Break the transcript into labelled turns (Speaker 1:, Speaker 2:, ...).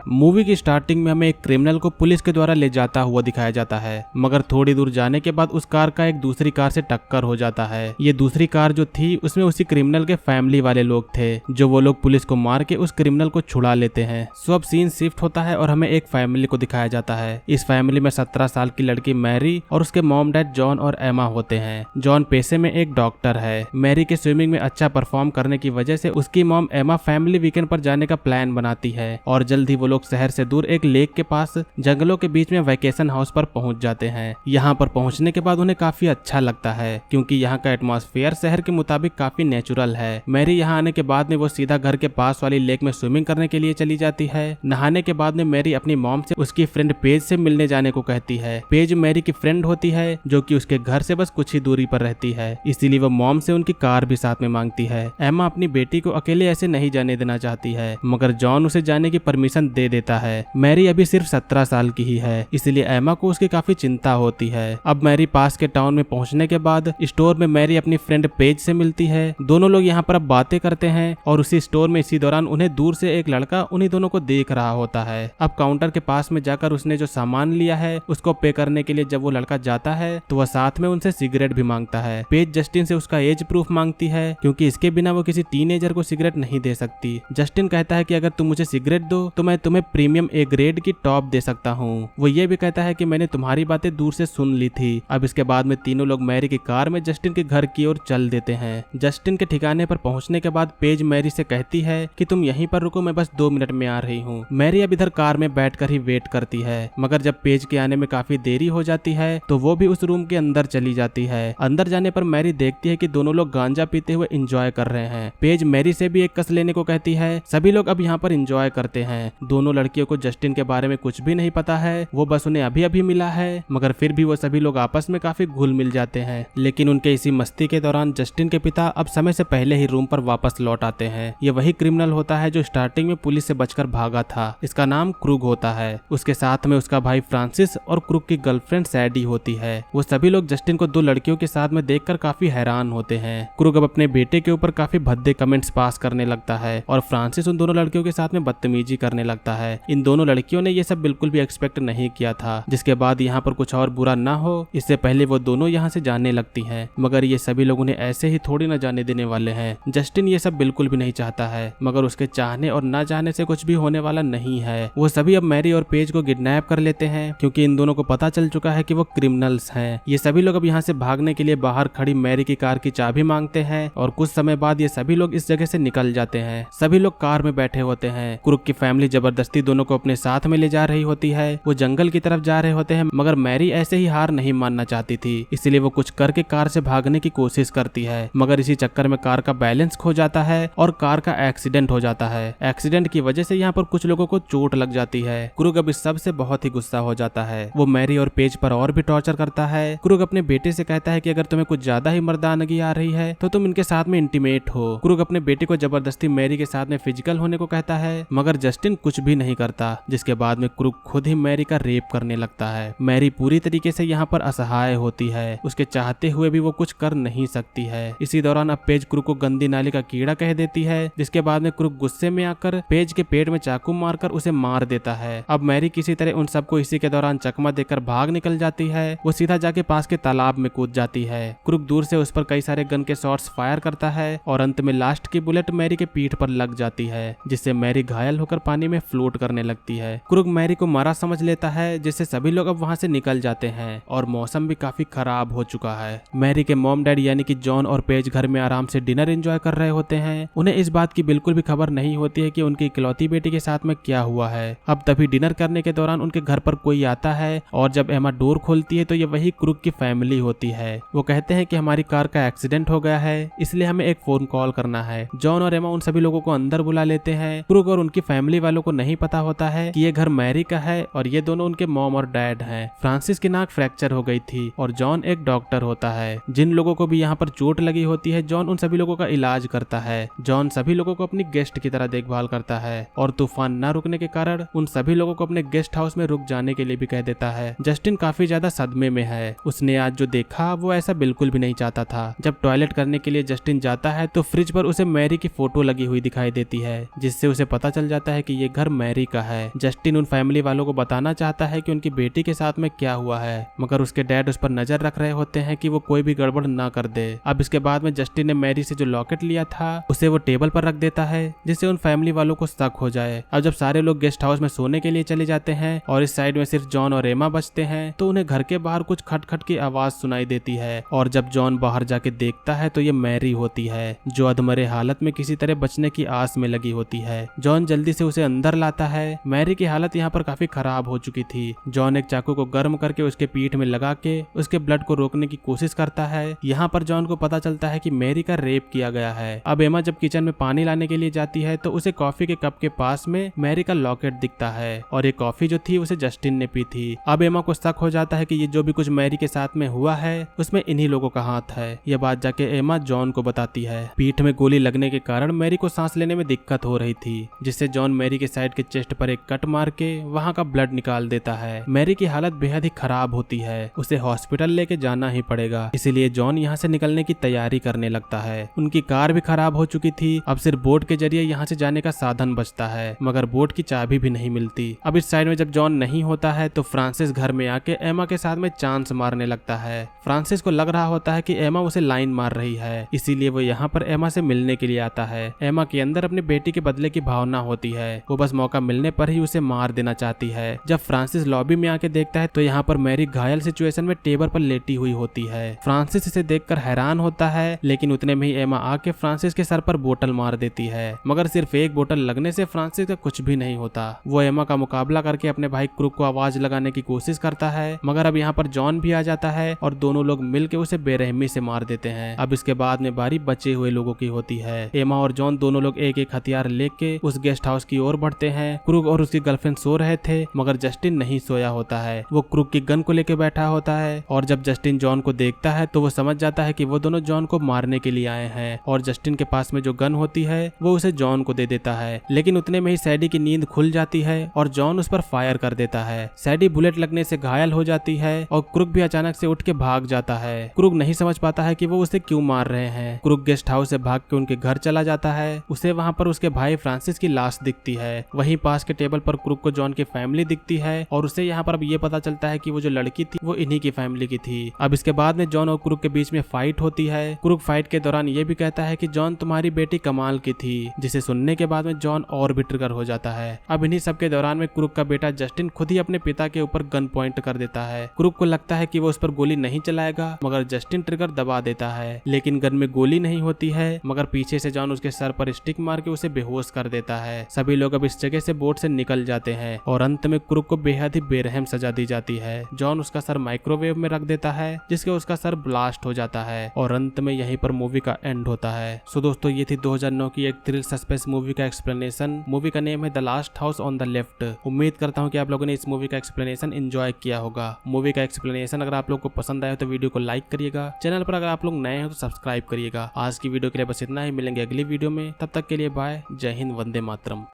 Speaker 1: Movie की starting में हमें एक क्रिमिनल को पुलिस के द्वारा ले जाता हुआ दिखाया जाता है, मगर थोड़ी दूर जाने के बाद उस कार का एक दूसरी कार से टक्कर हो जाता है। ये दूसरी कार जो थी उसमें उसी क्रिमिनल के फैमिली वाले लोग थे, जो वो लोग पुलिस को मार के उस क्रिमिनल को छुड़ा लेते हैं। सो अब सीन शिफ्ट होता है और हमें एक फैमिली को दिखाया जाता है। इस फैमिली में 17 साल की लड़की मैरी और उसके मॉम डैड जॉन और एमा होते हैं। जॉन पेशे में एक डॉक्टर है। मैरी के स्विमिंग में अच्छा परफॉर्म करने की वजह से उसकी मॉम एमा फैमिली वीकेंड पर जाने का प्लान बनाती है और जल्द ही वो लोग शहर से दूर एक लेक के पास जंगलों के बीच में वैकेशन हाउस पर पहुंच जाते हैं। यहाँ पर पहुंचने के बाद उन्हें काफी अच्छा लगता है, क्योंकि यहाँ का एटमॉस्फेयर शहर के मुताबिक काफी नेचुरल है। मैरी यहाँ आने के बाद में वो सीधा घर के पास वाली लेक में स्विमिंग करने के लिए चली जाती है। नहाने के बाद में मैरी अपनी मॉम से उसकी फ्रेंड पेज से मिलने जाने को कहती है। पेज मैरी की फ्रेंड होती है, जो कि उसके घर से बस कुछ ही दूरी पर रहती है, इसीलिए वो मॉम से उनकी कार भी साथ में मांगती है। एमा अपनी बेटी को अकेले ऐसे नहीं जाने देना चाहती है, मगर जॉन उसे जाने की परमिशन दे देता है। मैरी अभी सिर्फ 17 साल की ही है, इसलिए एमा को उसकी काफी चिंता होती है। अब मैरी पास के टाउन में पहुंचने के बाद स्टोर में मैरी अपनी फ्रेंड पेज से मिलती है। दोनों लोग यहाँ पर अब बातें करते हैं और उसी स्टोर में इसी दौरान उन्हें दूर से एक लड़का उन्हीं दोनों को देख रहा होता है। अब काउंटर के पास में जाकर उसने जो सामान लिया है उसको पे करने के लिए जब वो लड़का जाता है तो वह साथ में उनसे सिगरेट भी मांगता है। पेज जस्टिन से उसका एज प्रूफ मांगती है, क्योंकि इसके बिना वो किसी टीनेजर को सिगरेट नहीं दे सकती। जस्टिन कहता है कि अगर तुम मुझे सिगरेट दो तो मैं तुम्हें प्रीमियम ए ग्रेड की टॉप दे सकता हूँ। वो ये भी कहता है कि मैंने तुम्हारी बातें दूर से सुन ली थी। अब इसके बाद में तीनों लोग मैरी की कार में जस्टिन के घर की ओर चल देते हैं। जस्टिन के ठिकाने पर पहुंचने के बाद पेज मैरी से कहती है कि तुम यहीं पर रुको, मैं बस 2 मिनट में आ रही हूँ। मैरी अब इधर कार में बैठकर ही वेट करती है, मगर जब पेज के आने में काफी देरी हो जाती है तो वो भी उस रूम के अंदर चली जाती है। अंदर जाने पर मैरी देखती है कि दोनों लोग गांजा पीते हुए एंजॉय कर रहे हैं। पेज मैरी से भी एक कस लेने को कहती है। सभी लोग अब यहाँ पर एंजॉय करते हैं। दोनों लड़कियों को जस्टिन के बारे में कुछ भी नहीं पता है, वो बस उन्हें अभी अभी मिला है, मगर फिर भी वो सभी लोग आपस में काफी घुल मिल जाते हैं। लेकिन उनके इसी मस्ती के दौरान जस्टिन के पिता अब समय से पहले ही रूम पर वापस लौट आते हैं। ये वही क्रिमिनल होता है जो स्टार्टिंग में पुलिस से बचकर भागा था। इसका नाम क्रूग होता है। उसके साथ में उसका भाई फ्रांसिस और क्रूग की गर्लफ्रेंड सैडी होती है। वो सभी लोग जस्टिन को 2 लड़कियों के साथ में देखकर काफी हैरान होते हैं। क्रूग अब अपने बेटे के ऊपर काफी भद्दे कमेंट्स पास करने लगता है और फ्रांसिस उन दोनों लड़कियों के साथ में बदतमीजी करने लगता है। इन दोनों लड़कियों ने ये सब बिल्कुल भी एक्सपेक्ट नहीं किया था। जिसके बाद यहाँ पर कुछ और बुरा ना हो इससे पहले वो दोनों यहाँ से जाने लगती हैं, मगर ये सभी लोग उन्हें ऐसे ही थोड़ी ना जाने देने वाले हैं। जस्टिन ये सब बिल्कुल भी नहीं चाहता है, मगर उसके चाहने और ना चाहने से कुछ भी होने वाला नहीं है। वो सभी अब मैरी और पेज को किडनैप कर लेते हैं, क्योंकि इन दोनों को पता चल चुका है कि वो क्रिमिनल्स हैं। ये सभी लोग अब यहाँ से भागने के लिए बाहर खड़ी मैरी की कार की चाबी मांगते हैं और कुछ समय बाद ये सभी लोग इस जगह से निकल जाते हैं। सभी लोग कार में बैठे होते हैं। क्रूग की फैमिली जबरदस्ती दोनों को अपने साथ में ले जा रही होती है। वो जंगल की तरफ जा रहे होते हैं, मगर मैरी ऐसे ही हार नहीं मानना चाहती थी, इसलिए वो कुछ करके कार से भागने की कोशिश करती है, मगर इसी चक्कर में कार का बैलेंस खो जाता है और कार का एक्सीडेंट हो जाता है। एक्सीडेंट की वजह से यहाँ पर कुछ लोगों को चोट लग जाती है। क्रूग अब इस सब से बहुत ही गुस्सा हो जाता है। वो मैरी और पेज पर और भी टॉर्चर करता है। क्रूग अपने बेटे से कहता है कि अगर तुम्हें कुछ ज्यादा ही मर्दानगी आ रही है तो तुम इनके साथ में इंटीमेट हो। क्रूग अपने बेटे को जबरदस्ती मैरी के साथ में फिजिकल होने को कहता है, मगर जस्टिन कुछ भी नहीं करता। जिसके बाद में क्रूग खुद ही मैरी का रेप करने लगता है। मैरी पूरी तरीके से यहाँ पर असहाय होती है। उसके चाहते हुए भी वो कुछ कर नहीं सकती है। इसी दौरान अब पेज क्रूग को गंदी नाली का कीड़ा कह देती है, जिसके बाद में क्रूग गुस्से में आकर पेज के पेट में चाकू मारकर उसे मार देता है। अब मैरी किसी तरह उन सबको इसी के दौरान चकमा देकर भाग निकल जाती है। वो सीधा जाके पास के तालाब में कूद जाती है। क्रूग दूर से उस पर कई सारे गन के शॉट्स फायर करता है और अंत में लास्ट की बुलेट मैरी के पीठ पर लग जाती है, जिससे मैरी घायल होकर पानी में फ्लोट करने लगती है। क्रूग मैरी को मारा समझ लेता है, जिससे सभी लोग अब वहाँ से निकल जाते हैं और मौसम भी काफी खराब हो चुका है। मैरी के मॉम डैड यानी कि जॉन और पेज घर में आराम से डिनर एंजॉय कर रहे होते हैं। उन्हें इस बात की बिल्कुल भी खबर नहीं होती है कि उनकी इकलौती बेटी के साथ में क्या हुआ है। अब तभी डिनर करने के दौरान उनके घर पर कोई आता है और जब एमा डोर खोलती है तो ये वही क्रूग की फैमिली होती है। वो कहते हैं कि हमारी कार का एक्सीडेंट हो गया है, इसलिए हमें एक फोन कॉल करना है। जॉन और एमा उन सभी लोगों को अंदर बुला लेते हैं। क्रूग और उनकी फैमिली वालों को नहीं पता होता है कि ये घर मैरी का है और ये दोनों उनके मॉम और डैड हैं। फ्रांसिस की नाक फ्रैक्चर हो गई थी और जॉन एक डॉक्टर होता है। जिन लोगों को भी यहाँ पर चोट लगी होती है जॉन उन सभी लोगों का इलाज करता है। जॉन सभी लोगों को अपनी गेस्ट की तरह देखभाल करता है और तूफान न रुकने के कारण उन सभी लोगों को अपने गेस्ट हाउस में रुक जाने के लिए भी कह देता है। जस्टिन काफी ज्यादा सदमे में है। उसने आज जो देखा वो ऐसा बिल्कुल भी नहीं चाहता था। जब टॉयलेट करने के लिए जस्टिन जाता है तो फ्रिज पर उसे मैरी की फोटो लगी हुई दिखाई देती है, जिससे उसे पता चल जाता है कि ये घर मैरी का है। जस्टिन उन फैमिली वालों को बताना चाहता है कि उनकी बेटी के साथ में क्या हुआ है, मगर उसके डैड उस पर नजर रख रहे होते हैं कि वो कोई भी गड़बड़ ना कर दे। अब इसके बाद में जस्टिन ने मैरी से जो लॉकेट लिया था उसे वो टेबल पर रख देता है, जिससे उन फैमिली वालों को शक हो जाए। अब जब सारे लोग गेस्ट हाउस में सोने के लिए चले जाते हैं और इस साइड में सिर्फ जॉन और एमा बचते हैं, तो उन्हें घर के बाहर कुछ खटखट की आवाज सुनाई देती है। और जब जॉन बाहर जाके देखता है तो ये मैरी होती है, जो अधमरे हालत में किसी तरह बचने की आस में लगी होती है। जॉन जल्दी से उसे अंदर लाता है। मैरी की हालत यहाँ पर काफी खराब हो चुकी थी। जॉन एक चाकू को गर्म करके उसके पीठ में लगा के उसके ब्लड को रोकने की कोशिश करता है। यहाँ पर जॉन को पता चलता है कि मैरी का रेप किया गया है। अब एमा जब किचन में पानी लाने के लिए जाती है तो उसे कॉफी के कप के पास में मैरी का लॉकेट दिखता है, और ये कॉफी जो थी उसे जस्टिन ने पी थी। अब एमा को शक हो जाता है कि ये जो भी कुछ मैरी के साथ में हुआ है उसमें इन्हीं लोगों का हाथ है। यह बात जाके एमा जॉन को बताती है। पीठ में गोली लगने के कारण मैरी को सांस लेने में दिक्कत हो रही थी, जिससे जॉन मैरी के साइड के चेस्ट पर एक कट मार के वहाँ का ब्लड निकाल देता है। मैरी की हालत बेहद ही खराब होती है, उसे हॉस्पिटल लेके जाना ही पड़ेगा। इसीलिए जॉन यहाँ से निकलने की तैयारी करने लगता है। उनकी कार भी खराब हो चुकी थी, अब सिर्फ बोट के जरिए यहाँ से जाने का साधन बचता है, मगर बोट की चाबी भी नहीं मिलती। अब इस साइड में जब जॉन नहीं होता है तो फ्रांसिस घर में आके एमा के साथ में चांस मारने लगता है। फ्रांसिस को लग रहा होता है कि एमा उसे लाइन मार रही है, इसीलिए वो यहाँ पर एमा से मिलने के लिए आता है। एमा के अंदर अपनी बेटी के बदले की भावना होती है, वो बस मौका मिलने पर ही उसे मार देना चाहती है। जब फ्रांसिस लॉबी में आके देखता है तो यहाँ पर मैरी घायल सिचुएशन में टेबल पर लेटी हुई होती है। फ्रांसिस इसे देखकर हैरान होता है, लेकिन उतने में ही एमा आके फ्रांसिस के सर पर बोतल मार देती है, मगर सिर्फ एक बोतल लगने से फ्रांसिस का कुछ भी नहीं होता। वो एमा का मुकाबला करके अपने भाई क्रूक को आवाज लगाने की कोशिश करता है, मगर अब यहाँ पर जॉन भी आ जाता है और दोनों लोग मिलकर उसे बेरहमी से मार देते हैं। अब इसके बाद में बारी बचे हुए लोगों की होती है। एमा और जॉन दोनों लोग एक एक हथियार लेके उस गेस्ट हाउस की ओर बढ़ते हैं। क्रूक और उसकी गर्लफ्रेंड सो रहे थे, मगर जस्टिन नहीं सोया होता है। वो क्रूक की गन को लेके बैठा होता है, और जब जस्टिन जॉन को देखता है तो वो समझ जाता है कि वो दोनों जॉन को मारने के लिए आए हैं, और जस्टिन के पास में जो गन होती है वो उसे जॉन को दे देता है। लेकिन उतने में ही सैडी की नींद खुल जाती है और जॉन उस पर फायर कर देता है। सैडी बुलेट लगने से घायल हो जाती है और क्रूक भी अचानक से उठ के भाग जाता है। क्रूक नहीं समझ पाता है कि वो उसे क्यों मार रहे हैं। क्रूक गेस्ट हाउस से भाग के उनके घर चला जाता है। उसे वहाँ पर उसके भाई फ्रांसिस की लाश दिखती है। वहीं पास के टेबल पर क्रूक को जॉन की फैमिली दिखती है, और उसे यहाँ पर अब ये पता चलता है कि वो जो लड़की थी वो इन्हीं की फैमिली की थी। अब इसके बाद में जॉन और क्रूक के बीच में फाइट होती है। क्रूक फाइट के दौरान ये भी कहता है कि जॉन तुम्हारी बेटी कमाल की थी, जिसे सुनने के बाद में जॉन और भी ट्रिगर हो जाता है। अब इन्हीं सब के दौरान में क्रूक का बेटा जस्टिन खुद ही अपने पिता के ऊपर गन पॉइंट कर देता है। क्रूक को लगता है कि वो उस पर गोली नहीं चलाएगा, मगर जस्टिन ट्रिगर दबा देता है। लेकिन गन में गोली नहीं होती है, मगर पीछे से जॉन उसके सर पर स्टिक मार के उसे बेहोश कर देता है। सभी लोग अब इस जगह से बोट से निकल जाते हैं, और अंत में क्रूक को बेहद ही बेरहम सजा दी जाती है। जॉन उसका सर माइक्रोवेव में रख देता है, जिसके उसका सर ब्लास्ट हो जाता है, और अंत में यहीं पर मूवी का एंड होता है। सो दोस्तों, ये थी 2009 की एक थ्रिल सस्पेंस मूवी का एक्सप्लेनेशन। मूवी का नेम है the last house on the left. उम्मीद करता हूँ कि आप लोगों ने इस मूवी का एक्सप्लेनेशन एंजॉय किया होगा। मूवी का एक्सप्लेनेशन अगर आप लोग को पसंद आया तो वीडियो को लाइक करिएगा। चैनल पर अगर आप लोग नए हैं तो सब्सक्राइब करिएगा। आज की वीडियो के लिए बस इतना ही, मिलेंगे अगली वीडियो में। तब तक के लिए बाय, जय हिंद, वंदे मातरम।